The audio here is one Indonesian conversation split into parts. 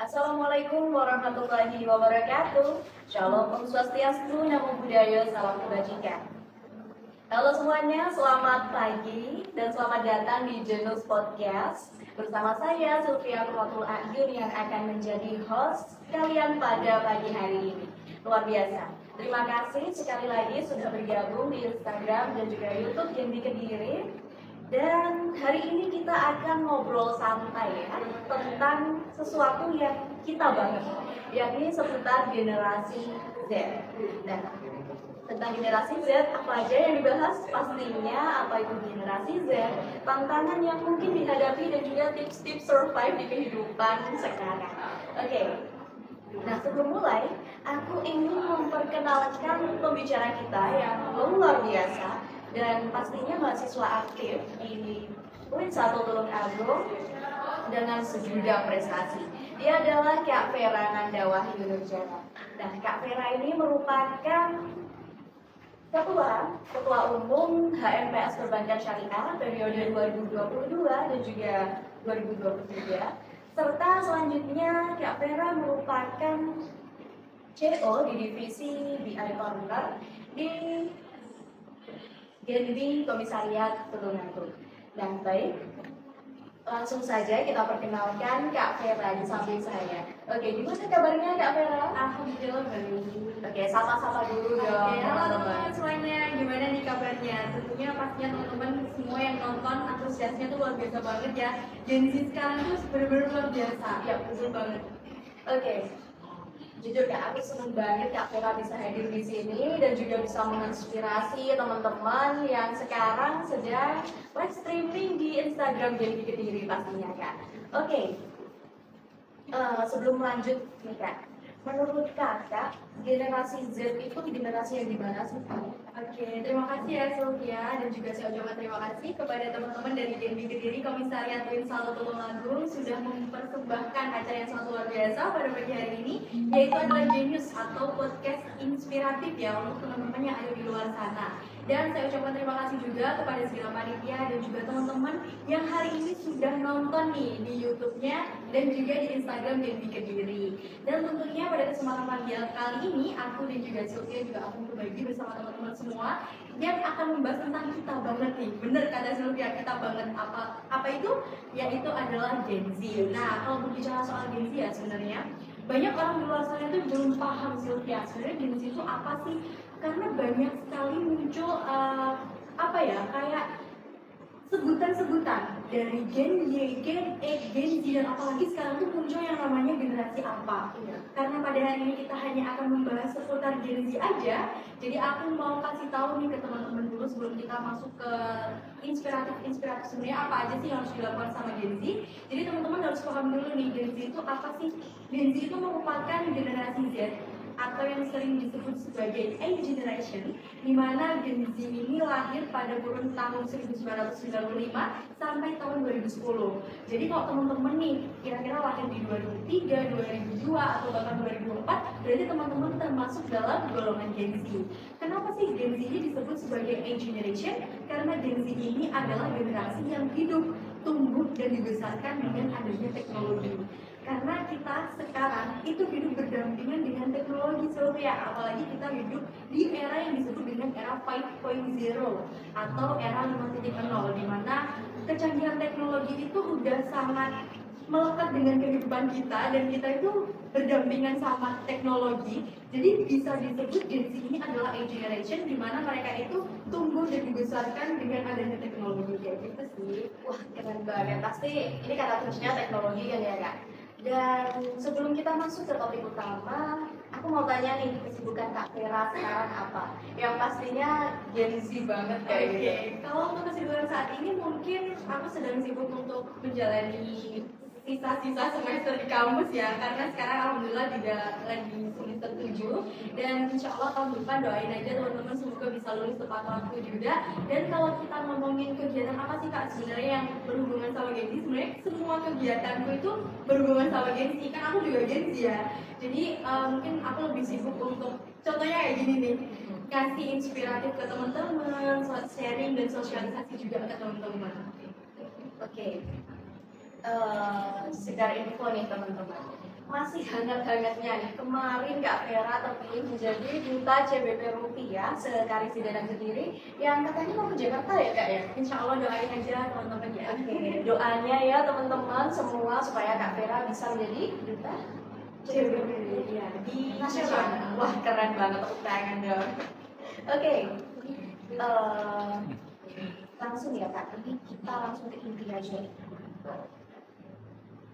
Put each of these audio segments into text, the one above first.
Assalamualaikum warahmatullahi wabarakatuh. Shalom, Om Swastiastu, Namo Buddhaya, Salam Kebajikan. Halo semuanya, selamat pagi dan selamat datang di Jenus Podcast. Bersama saya Sylvia Kurwatul Ayun yang akan menjadi host kalian pada pagi hari ini. Luar biasa. Terima kasih sekali lagi sudah bergabung di Instagram dan juga YouTube Genbi Kediri. Dan hari ini kita akan ngobrol santai ya tentang sesuatu yang kita banget, yakni seputar generasi Z. Nah, tentang generasi Z apa aja yang dibahas? Pastinya apa itu generasi Z, tantangan yang mungkin dihadapi dan juga tips-tips survive di kehidupan sekarang. Oke. Nah, sebelum mulai, aku ingin memperkenalkan pembicara kita yang luar biasa dan pastinya mahasiswa aktif di UIN 1 Tulungagung dengan sejumlah prestasi. Dia adalah Kak Vera Nandawahyu Nurjana. Nah, Kak Vera ini merupakan Ketua Umum HMPS Perbankan Syariah periode 2022 dan juga 2023. Serta selanjutnya Kak Vera merupakan CO di divisi BI Corner di Genbi Komisariat Tulungagung. Dan baik, langsung saja kita perkenalkan Kak Vera di samping saya. Oke, gimana kabarnya Kak Vera? Alhamdulillah baik. Oke, sapa-sapa dulu dong. Oke, halo teman-teman semuanya, gimana nih kabarnya? Tentunya pastinya teman-teman semua yang nonton antusiasnya tuh luar biasa banget ya. Gen Z sekarang tuh bener-bener luar biasa. Ya, betul banget. Oke. Jujur Kak, aku seneng banget Kak Vera bisa hadir di sini dan juga bisa menginspirasi teman-teman yang sekarang sedang live streaming di Instagram Genbi Kediri pastinya Kak. Oke. Sebelum lanjut nih Kak, menurut Kakak generasi Z itu generasi yang gimana sih? Oke, terima kasih ya Sylvia dan juga saya ucapkan terima kasih kepada teman-teman dari Genbi Kediri Komisariat UIN 1 Tulungagung sudah mempersembahkan acara yang sangat luar biasa pada pagi hari ini, yaitu adalah Genius atau podcast inspiratif ya untuk teman-teman yang ada di luar sana. Dan saya ucapkan terima kasih juga kepada segala panitia dan juga teman-teman yang hari ini sudah nonton nih di YouTube-nya dan juga di Instagram Genbi Kediri. Dan tentunya pada kesempatan pagi kali ini aku dan juga Sylvia juga akan berbagi bersama teman-teman semua yang akan membahas tentang kita banget nih. Bener kata Sylvia, kita banget apa itu? Yaitu adalah Gen Z. Nah, kalau berbicara soal Gen Z ya sebenarnya banyak orang di luar sana itu belum paham Sylvia sebenarnya Gen Z itu apa sih? Karena banyak sekali muncul kayak sebutan-sebutan dari Gen Y, Gen X, Gen Z, dan apalagi sekarang tuh muncul yang namanya generasi apa. Karena pada hari ini kita hanya akan membahas seputar Gen Z aja, jadi aku mau kasih tahu nih ke teman-teman dulu sebelum kita masuk ke inspiratif sebenarnya apa aja sih yang harus dilakukan sama Gen Z. Jadi teman-teman harus paham dulu nih Gen Z itu apa sih. Gen Z itu merupakan generasi Z atau yang sering disebut sebagai A generation, di mana Gen Z ini lahir pada kurun tahun 1995 sampai tahun 2010. Jadi kalau teman-teman nih kira-kira lahir di 2003, 2002 atau bahkan 2004, berarti teman-teman termasuk dalam golongan Gen Z. Kenapa sih Gen Z ini disebut sebagai A generation? Karena Gen Z ini adalah generasi yang hidup, tumbuh dan dibesarkan dengan adanya teknologi. Karena kita sekarang itu hidup berdampingan dengan teknologi Sylvia, apalagi kita hidup di era yang disebut dengan era 5.0 atau era 5.0, di mana kecanggihan teknologi itu udah sangat melekat dengan kehidupan kita dan kita itu berdampingan sama teknologi. Jadi bisa disebut Gen Z ini adalah A generation, di mana mereka itu tumbuh dan dibesarkan dengan adanya teknologi kayak gitu sih. Wah, keren banget. Pasti ini kata kuncinya teknologi kan ya Kak. Dan sebelum kita masuk ke topik utama, aku mau tanya nih, kesibukan Kak Vera sekarang apa? Yang pastinya Gen Z banget kayak gitu. Kalau untuk kesibukan saat ini mungkin aku sedang sibuk untuk menjalani sisa-sisa semester di kampus ya, karena sekarang alhamdulillah juga lagi semester 7 dan insya Allah tahun depan doain aja teman-teman semoga bisa lulus tepat waktu juga. Dan kalau kita ngomongin kegiatan apa sih Kak sebenarnya yang berhubungan sama Gen Z, sebenarnya semua kegiatanku itu berhubungan sama Gen Z, kan aku juga Gen Z ya. Jadi mungkin aku lebih sibuk untuk contohnya kayak gini nih, kasih inspiratif ke teman-teman, sharing dan sosialisasi juga ke teman-teman. Oke. Sekedar info nih teman-teman. masih hangat-hangatnya nih. Kemarin Kak Vera terpilih menjadi Duta CBP Rupiah se-Karisidenan sendiri yang katanya mau ke Jakarta ya Kak ya? Insya Allah doain aja teman-teman ya. Oke, doanya ya teman-teman semua supaya Kak Vera bisa menjadi Duta CBP Ya, di nasional. Wah keren banget, tepuk tangan dong. Oke, langsung ya Kak, ini kita langsung ke inti aja.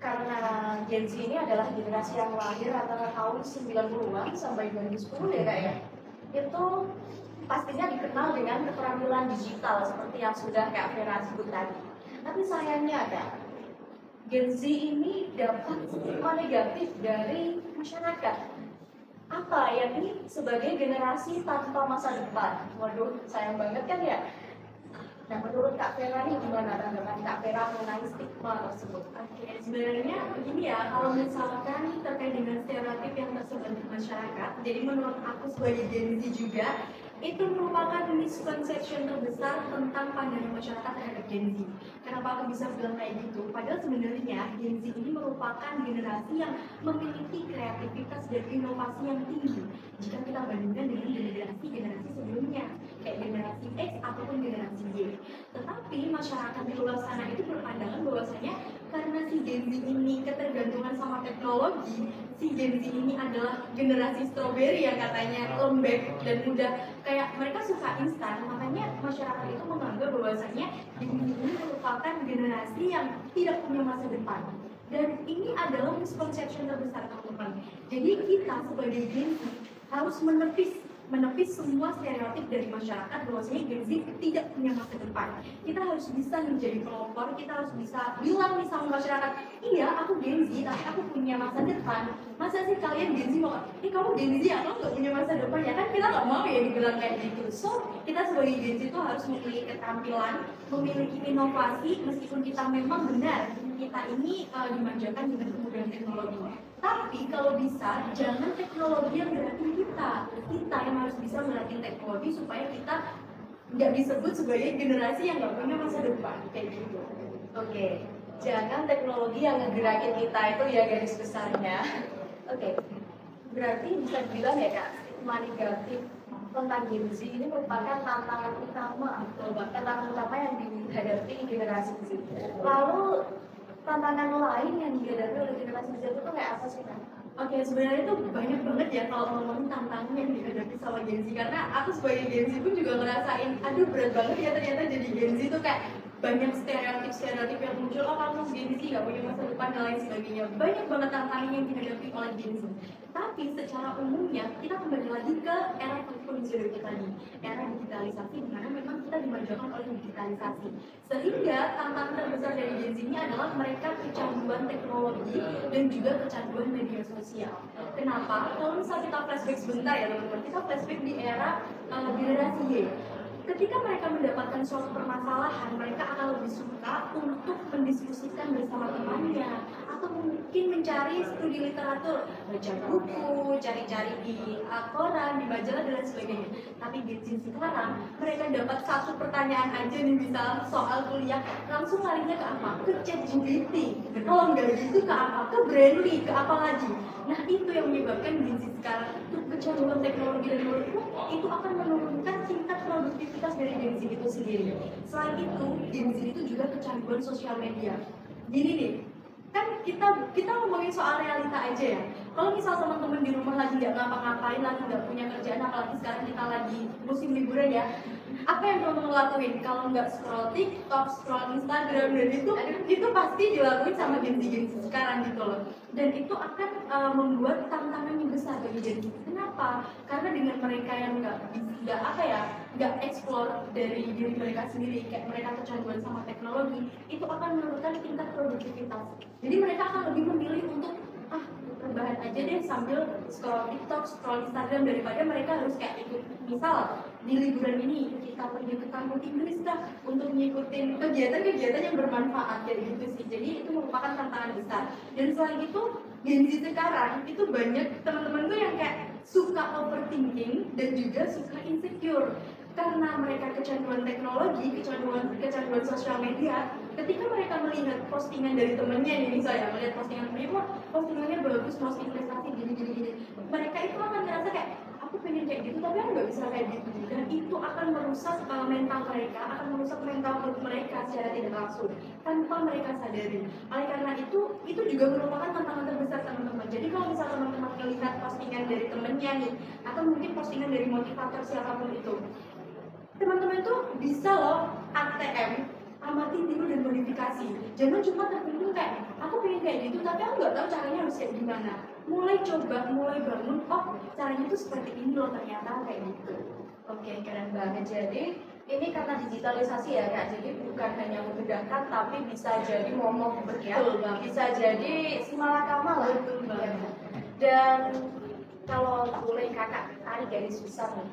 Karena Gen Z ini adalah generasi yang lahir antara tahun 90-an sampai 2010 ya Kak ya. Itu pastinya dikenal dengan keterampilan digital seperti yang sudah Kak Vera sebut tadi. Tapi sayangnya Kak, Gen Z ini dapat stigma negatif dari masyarakat. Apa yakni sebagai generasi tanpa masa depan. Waduh, sayang banget kan ya. Nah, menurut Kak Vera nih gimana tanggapan Kak Vera mengenai stigma tersebut? Oke, sebenarnya begini ya, kalau misalkan terkait dengan stereotip yang tersebar di masyarakat, jadi menurut aku sebagai Gen Z juga, itu merupakan misconception terbesar tentang pandangan masyarakat terhadap Gen Z. Kenapa aku bisa bilang kayak gitu? Padahal sebenarnya Gen Z ini merupakan generasi yang memiliki kreativitas dan inovasi yang tinggi jika kita bandingkan dengan generasi sebelumnya, kayak generasi X ataupun generasi Y. Tetapi masyarakat di luar sana itu berpandangan bahwasanya karena si Gen Z ini ketergantungan sama teknologi, si Gen Z ini adalah generasi strawberry yang katanya lembek dan mudah, kayak mereka suka instan, makanya masyarakat itu menganggap bahwasanya Gen Z ini merupakan generasi yang tidak punya masa depan. Dan ini adalah misconception terbesar teman-teman. Jadi kita sebagai Gen Z harus menepis semua stereotip dari masyarakat bahwasanya Gen Z tidak punya masa depan. Kita harus bisa menjadi pelopor, kita harus bisa bilang nih sama masyarakat, iya aku Gen Z tapi aku punya masa depan. Masa sih kalian Gen Z mau, kamu Gen Z atau nggak punya masa depan ya kan, kita nggak mau ya dibilang kayak gitu. So kita sebagai Gen Z itu harus memiliki keterampilan, memiliki inovasi meskipun kita memang benar kita ini dimanjakan dengan kemudahan teknologi. Tapi kalau bisa, jangan teknologi yang gerakin kita. Kita yang harus bisa melatih teknologi supaya kita nggak disebut sebagai generasi yang nggak punya masa depan. Kayak gitu. Oke, jangan teknologi yang ngegerakin kita itu ya garis besarnya. Oke, berarti bisa dibilang ya Kak, stigma negatif tentang Gen Z ini merupakan tantangan utama yang dihadapi generasi Z. Lalu tantangan lain yang dihadapi oleh generasi Z itu kayak apa sih Kak? Oke, sebenarnya itu banyak banget ya kalau ngomongin tantangan yang dihadapi sama Gen Z. Karena aku sebagai Gen Z pun juga ngerasain, aduh berat banget ya ternyata jadi Gen Z itu kayak banyak stereotip yang muncul, oh kamu Gen Z gak punya masa depan dan lain sebagainya. Banyak banget tantangan yang dihadapi oleh Gen Z. Tapi secara umumnya kita kembali lagi ke era 4.0 itu tadi, era digitalisasi, di mana memang kita dimanjakan oleh digitalisasi. Sehingga tantangan terbesar dari Gen Z ini adalah mereka kecanduan teknologi dan juga kecanduan media sosial. Kenapa? Kalau misalnya kita flashback sebentar ya teman-teman, kita flashback di era generasi Y. Ketika mereka mendapatkan suatu permasalahan, mereka akan lebih suka untuk mendiskusikan bersama temannya, atau mungkin mencari studi literatur, baca buku, cari-cari di koran, di majalah dan lain sebagainya. Tapi Gen Z sekarang, mereka dapat satu pertanyaan aja nih, misal soal kuliah, langsung larinya ke apa? Ke ChatGPT. Kalau nggak gitu ke apa? Ke Brandly, ke apa lagi? Nah itu yang menyebabkan Gen Z sekarang itu kecanduan teknologi, dan menurutku itu akan menurunkan tingkat produktivitas dari Gen Z itu sendiri. Selain itu, Gen Z itu juga kecanduan sosial media. Gini nih, kan kita ngomongin soal realita aja ya. Kalau misal teman-teman di rumah lagi nggak ngapa-ngapain, lagi nggak punya kerjaan, apalagi sekarang kita lagi musim liburan ya, apa yang teman-teman lakuin? Kalau nggak scroll TikTok, scroll Instagram, dan itu pasti dilakuin sama Gen Z sekarang gitu loh. Dan itu akan membuat tantangan yang besar bagi Gen Z. Kenapa? Karena dengan mereka yang nggak explore dari diri mereka sendiri, kayak mereka kecanduan sama teknologi, itu akan menurunkan tingkat produktivitas. Jadi mereka akan lebih memilih untuk rebahan aja deh sambil scroll TikTok, scroll Instagram, daripada mereka harus kayak ikut, misal di liburan ini kita pergi ke kampung Inggris dah untuk ngikutin kegiatan-kegiatan yang bermanfaat kayak gitu sih. Jadi itu merupakan tantangan besar. Dan selain itu Gen Z sekarang itu banyak teman-teman gue yang kayak suka overthinking dan juga suka insecure karena mereka kecanduan teknologi, kecanduan sosial media. Ketika mereka melihat postingan dari temennya nih, misalnya melihat postingan temennya, wah postingannya bagus harus masuk investasi gini. Mereka itu akan ngerasa kayak aku pengen kayak gitu tapi aku nggak bisa kayak gitu, dan itu akan merusak mental mereka, akan merusak mental health mereka secara tidak langsung tanpa mereka sadari. Oleh karena itu juga merupakan tantangan terbesar teman-teman. Jadi kalau misal teman-teman melihat postingan dari temennya nih, atau mungkin postingan dari motivator siapapun itu, teman-teman tuh bisa loh ATM, amati, tiru, dan modifikasi. Jangan cuma terpaku kayak aku pengen kayak gitu tapi aku nggak tahu caranya harus kayak gimana. Mulai coba, mulai bangun, oh caranya tuh seperti ini loh ternyata kayak gitu. Oke, keren banget. Jadi ini karena digitalisasi ya Kak, jadi bukan hanya memudahkan tapi bisa jadi momok ya, bisa jadi si malakama lah. Betul banget. Dan kalau boleh Kakak tarik garis besar nih,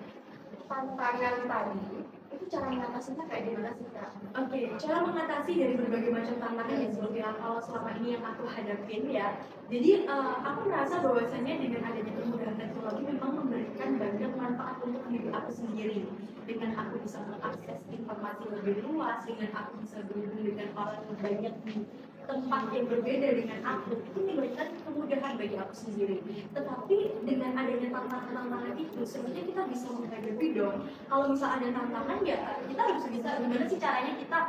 tantangan tadi itu cara mengatasinya kayak gimana sih Kak? Oke, cara mengatasi dari berbagai macam tantangan yang sebelumnya kalau selama ini yang aku hadapin ya. Jadi aku merasa bahwasannya dengan adanya kemudahan teknologi memang memberikan banyak manfaat untuk diri aku sendiri. Dengan aku bisa mengakses informasi lebih luas, dengan aku bisa berhubung dengan orang yang banyak di tempat yang berbeda dengan aku, itu memberikan kemudahan bagi aku sendiri. Tetapi dengan adanya tantangan-tantangan itu, sebenarnya kita bisa menghadapi dong. Kalau misal ada tantangan ya kita harus bisa gimana sih caranya kita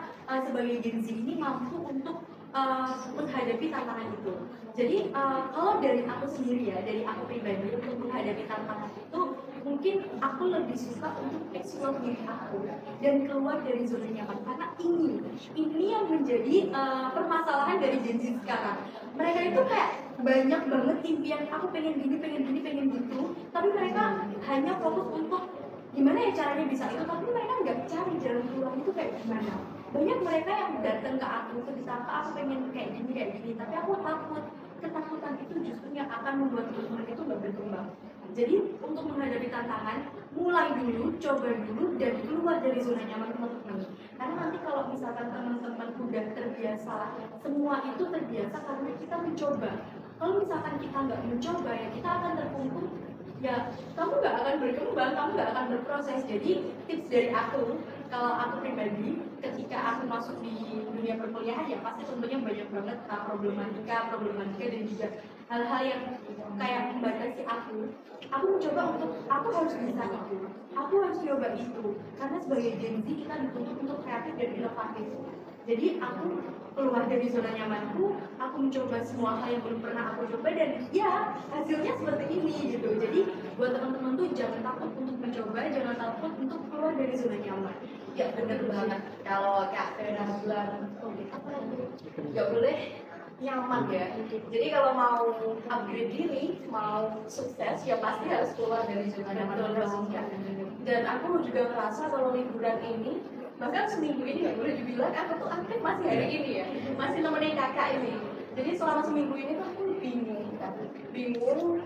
sebagai Gen Z ini mampu untuk menghadapi tantangan itu. Jadi kalau dari aku sendiri ya, dari aku pribadi untuk menghadapi tantangan itu, mungkin aku lebih suka untuk explore diri aku dan keluar dari zona nyaman, karena ini yang menjadi permasalahan dari Gen Z sekarang. Mereka itu kayak banyak banget impian, aku pengen gini, pengen gitu, tapi mereka hanya fokus untuk gimana ya caranya bisa itu, tapi mereka nggak cari jalan keluar itu kayak gimana. Banyak mereka yang datang ke aku ketika aku pengen kayak gini, tapi aku takut. Ketakutan itu justru yang akan membuat mereka itu nggak berkembang. Jadi untuk menghadapi tantangan, mulai dulu, coba dulu, dan keluar dari zona nyaman teman-teman. Karena nanti kalau misalkan teman-teman udah terbiasa, semua itu terbiasa karena kita mencoba. Kalau misalkan kita nggak mencoba ya kita akan terkungkung, ya kamu nggak akan berkembang, kamu nggak akan berproses. Jadi tips dari aku, kalau aku pribadi, ketika aku masuk di dunia perkuliahan ya pasti tentunya banyak banget problematika dan juga hal-hal yang kayak membatasi aku. Aku mencoba untuk aku harus bisa itu, aku harus coba itu, karena sebagai Gen Z kita dituntut untuk kreatif dan inovatif. Jadi aku keluar dari zona nyamanku, aku mencoba semua hal yang belum pernah aku coba, dan ya hasilnya seperti ini gitu. Jadi buat teman-teman tuh jangan takut untuk mencoba, jangan takut untuk keluar dari zona nyaman. Ya bener banget. Kalau Kak Fena bilang apa lagi? Gak boleh nyaman ya. Jadi kalau mau upgrade diri, mau sukses ya pasti harus keluar dari zona nyaman tersebut. Dan aku juga merasa kalau liburan ini, bahkan seminggu ini nggak boleh dibilang aku tuh aktif masih hari ini ya, masih nemenin kakak ini. Jadi selama seminggu ini tuh aku bingung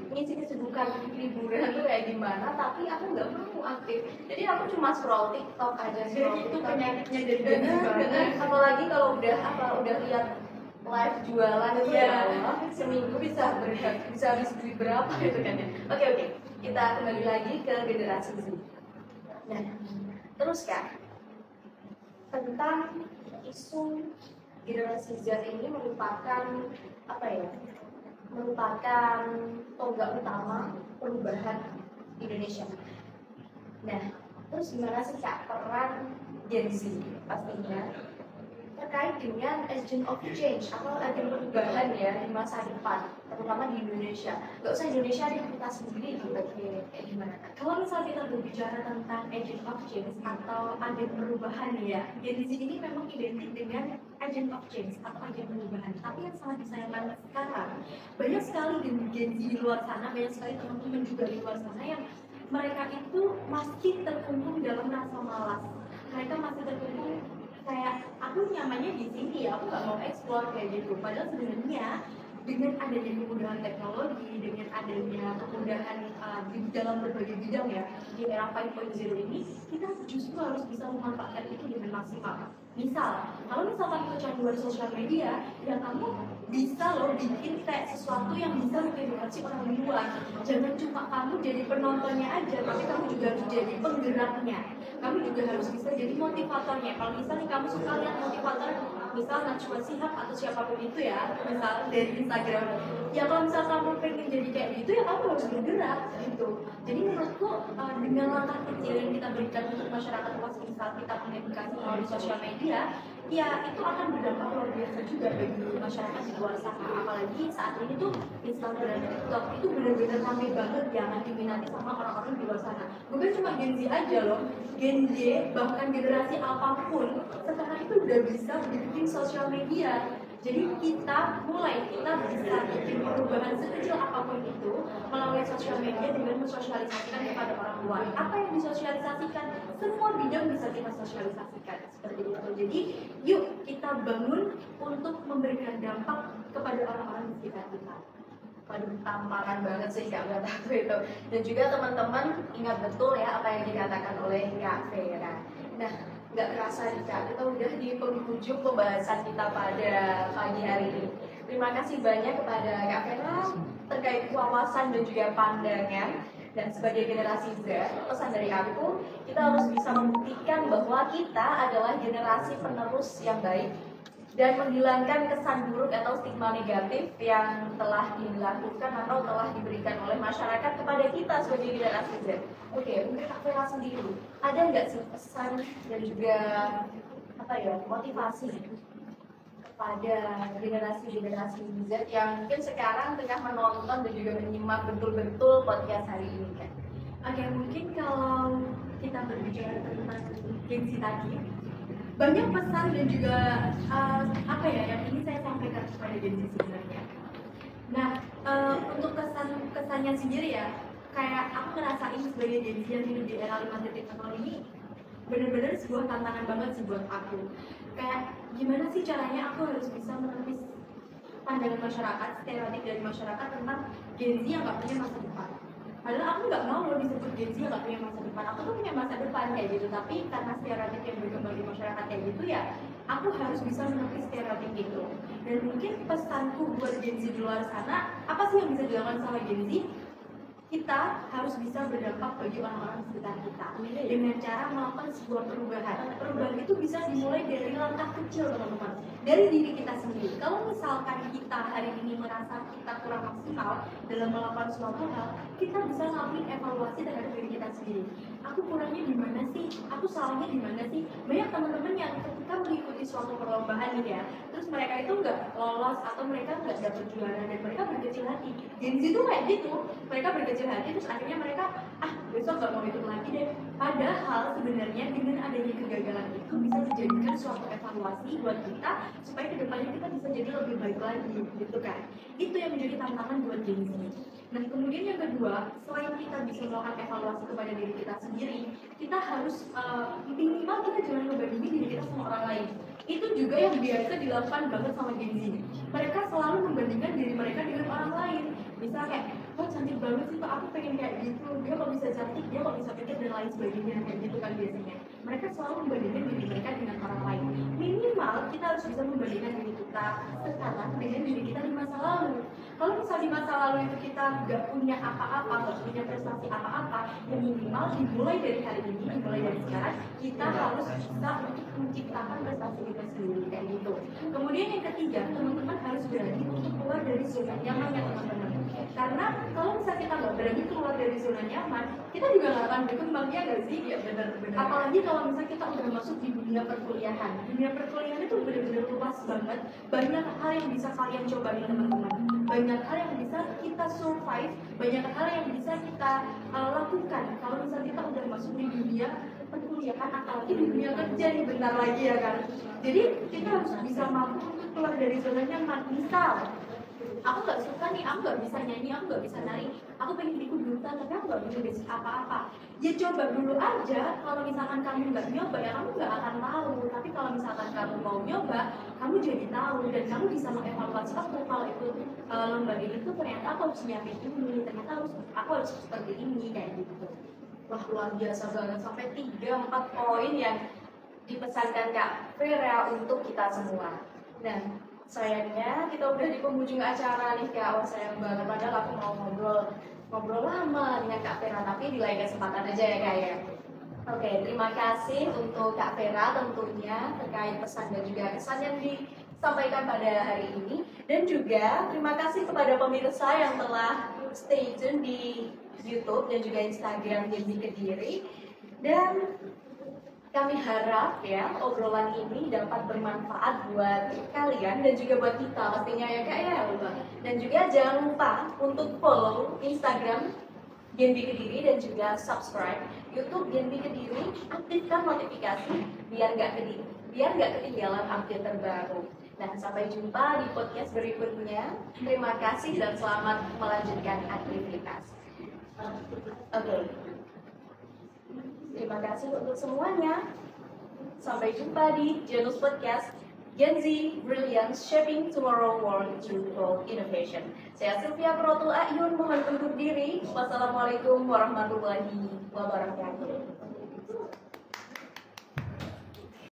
ngisi kesibukan liburan tuh kayak gimana, tapi aku nggak mau aktif. Jadi aku cuma scroll TikTok aja. Jadi itu penyakitnya dari bener. Apalagi kalau udah lihat live jualan itu ya seminggu bisa habis duit berapa gitu kan ya. Oke, kita kembali lagi ke generasi Z. Nah, terus Kak, tentang isu generasi Z ini merupakan tonggak utama perubahan Indonesia. Nah, terus gimana sih Kak peran Gen Z pastinya terkait dengan agent of change atau agen perubahan ya di masa depan, terutama di Indonesia. Gak usah Indonesia, di kita sendiri juga kayak gimana Kak? Kalau misalnya kita berbicara tentang agent of change atau agen perubahan ya, Gen Z ini memang identik dengan agent of change atau agen perubahan. Tapi yang sangat disayangkan sekarang, banyak sekali Gen Z di luar sana, banyak sekali teman-teman juga di luar sana yang mereka itu masih terkungkung dalam rasa malas. Mereka masih terkungkung kayak aku nyamannya di sini ya, aku nggak mau explore kayak gitu. Padahal sebenarnya dengan adanya kemudahan teknologi, dengan adanya kemudahan di dalam berbagai bidang ya, di era 5.0 ini, kita justru harus bisa memanfaatkan itu dengan maksimal. Misal, kalau misalkan kecanduan sosial media, ya kamu bisa loh bikin kayak sesuatu yang bisa mengedukasi orang luar. Jangan cuma kamu jadi penontonnya aja, tapi kamu juga harus jadi penggeraknya. Kamu juga harus bisa jadi motivatornya. Kalau misalnya kamu suka lihat motivator, misal Najwa Shihab atau siapapun itu ya, misal dari Instagram, ya kalau misal kamu pengen jadi kayak gitu ya kamu harus bergerak gitu. Jadi menurutku dengan langkah kecil yang kita berikan untuk masyarakat luas, misal kita mengedukasi melalui sosial media, ya itu akan berdampak luar biasa juga bagi masyarakat di luar sana. Apalagi saat ini tuh Instagram dan TikTok itu benar-benar ramai banget yang diminati sama orang-orang di luar sana. Bukan cuma Gen Z aja loh, Gen Z bahkan generasi apapun sekarang itu udah bisa bikin sosial media. Jadi kita bisa bikin perubahan sekecil apapun itu melalui sosial media dengan mensosialisasikan kepada orang luar. Apa yang disosialisasikan? Semua bidang bisa kita sosialisasikan seperti itu. Jadi yuk kita bangun untuk memberikan dampak kepada orang-orang di sekitar kita. Waduh, tamparan banget sih Kak buat aku itu. Dan juga teman-teman ingat betul ya apa yang dikatakan oleh Kak Vera. Nah, nggak kerasa nih Kak, kita udah di penghujung pembahasan kita pada pagi hari ini. Terima kasih banyak kepada Kak Vera terkait wawasan dan juga pandangan. Dan sebagai generasi Z, pesan dari aku, kita harus bisa membuktikan bahwa kita adalah generasi penerus yang baik dan menghilangkan kesan buruk atau stigma negatif yang telah dilakukan atau telah diberikan oleh masyarakat kepada kita sebagai generasi Z. Oke, mungkin Kak Vera sendiri, ada nggak sih pesan dan juga motivasi kepada generasi Z yang mungkin sekarang tengah menonton dan juga menyimak betul-betul podcast hari ini kan? Oke, mungkin kalau kita berbicara tentang Gen Z tadi, banyak pesan dan juga yang ingin saya sampaikan kepada Gen Z sebenarnya. Nah, untuk kesannya sendiri ya, kayak aku ngerasain sebagai Gen Z yang hidup di era 5.0 ini benar-benar sebuah tantangan banget sih buat aku. Kayak gimana sih caranya aku harus bisa menepis pandangan masyarakat, stereotip dari masyarakat tentang Gen Z yang gak punya masa depan. Padahal aku nggak mau loh disebut Gen Z yang gak punya masa depan. Aku tuh punya masa depan kayak gitu, tapi karena stereotip yang berkembang di masyarakat kayak gitu ya, aku harus bisa menepis stereotip itu. Dan mungkin pesanku buat Gen Z di luar sana, apa sih yang bisa dilakukan sama Gen Z? Kita harus bisa berdampak bagi orang-orang sekitar kita dengan cara melakukan sebuah perubahan. Perubahan itu bisa dimulai dari langkah kecil, teman-teman, dari diri kita sendiri. Kalau misalkan kita hari ini merasa kita kurang maksimal dalam melakukan suatu hal, kita bisa ngelakuin evaluasi terhadap diri kita sendiri. Aku kurangnya di mana sih? Aku salahnya di mana sih? Banyak teman-teman yang ketika mengikuti suatu perlombaan nih ya, terus mereka itu nggak lolos atau mereka nggak dapet juara dan mereka berkecil hati. Gen Z itu kayak gitu, mereka berkecil hati terus akhirnya mereka besok nggak mau ikut lagi deh. Padahal sebenarnya dengan adanya kegagalan itu bisa dijadikan suatu evaluasi buat kita supaya kedepannya kita bisa jadi lebih baik lagi gitu kan. Itu yang menjadi tantangan buat Gen Z. Nah kemudian yang kedua, selain kita bisa melakukan evaluasi kepada diri kita sendiri, kita harus minimal kita jangan membandingin diri kita sama orang lain. Itu juga yang biasa dilakukan banget sama Gen Z. Mereka selalu membandingkan diri mereka dengan orang lain. Misal kayak, oh cantik banget sih Pak, aku pengen kayak gitu. Dia kok bisa cantik, dia kok bisa pikir dan lain sebagainya. Kayak gitu kan biasanya. Mereka selalu membandingkan diri mereka dengan orang lain. Minimal kita harus bisa membandingkan diri kita sekarang dengan diri kita di masa lalu. Kalau misalnya di masa lalu itu kita nggak punya apa-apa, nggak punya prestasi apa-apa, ya minimal dimulai dari hari ini, dimulai dari sekarang, kita harus bisa untuk menciptakan prestasi kita sendiri kayak gitu. Kemudian yang ketiga, teman-teman harus berani untuk keluar dari zona nyaman ya teman-teman. Karena kalau misalnya kita nggak berani keluar dari zona nyaman, kita juga nggak akan berkembang ya nggak sih? Ya benar-benar. Apalagi kalau misalnya kita udah masuk di dunia perkuliahan. Dunia perkuliahan itu benar-benar luas banget. Banyak hal yang bisa kalian cobain teman-teman. Banyak hal yang bisa kita survive, banyak hal yang bisa kita lakukan. Kalau misalnya kita udah masuk di dunia perkuliahan, apalagi di dunia kerja nih bentar lagi ya kan. Jadi kita harus bisa mampu untuk keluar dari zona nyaman. Misal aku nggak suka nih, aku nggak bisa nyanyi, aku nggak bisa nari, aku pengen ikut duta tapi aku nggak punya basic apa-apa. Ya coba dulu aja. Kalau misalkan kamu nggak nyoba ya kamu nggak akan tahu. Tapi kalau misalkan kamu mau nyoba, kamu jadi tahu dan kamu bisa mengevaluasi kalau ikut lomba ini tuh ternyata aku harus nyiapin ini, ternyata aku harus seperti ini kayak gitu. Wah luar biasa banget, sampai 3-4 poin yang dipesankan Kak Vera untuk kita semua. Dan sayangnya kita udah di penghujung acara nih Kak. Wah sayang banget, padahal aku mau ngobrol lama dengan Kak Vera, tapi di lain kesempatan aja ya Kak ya. Oke, terima kasih untuk Kak Vera tentunya terkait pesan dan juga kesan yang disampaikan pada hari ini. Dan juga terima kasih kepada pemirsa yang telah stay tune di YouTube dan juga Instagram Genzi Kediri. Dan kami harap ya obrolan ini dapat bermanfaat buat kalian dan juga buat kita pastinya ya Kak ya. Dan juga jangan lupa untuk follow Instagram Genbi Kediri dan juga subscribe YouTube Genbi Kediri, aktifkan notifikasi biar nggak ketinggalan update terbaru. Nah, sampai jumpa di podcast berikutnya. Terima kasih dan selamat melanjutkan aktivitas. Oke. Terima kasih untuk semuanya. Sampai jumpa di Janus Podcast Gen Z Brilliance Shaping Tomorrow World Through Bold Innovation. Saya Sylvia Protul Ayun, mohon undur diri. Wassalamualaikum warahmatullahi wabarakatuh.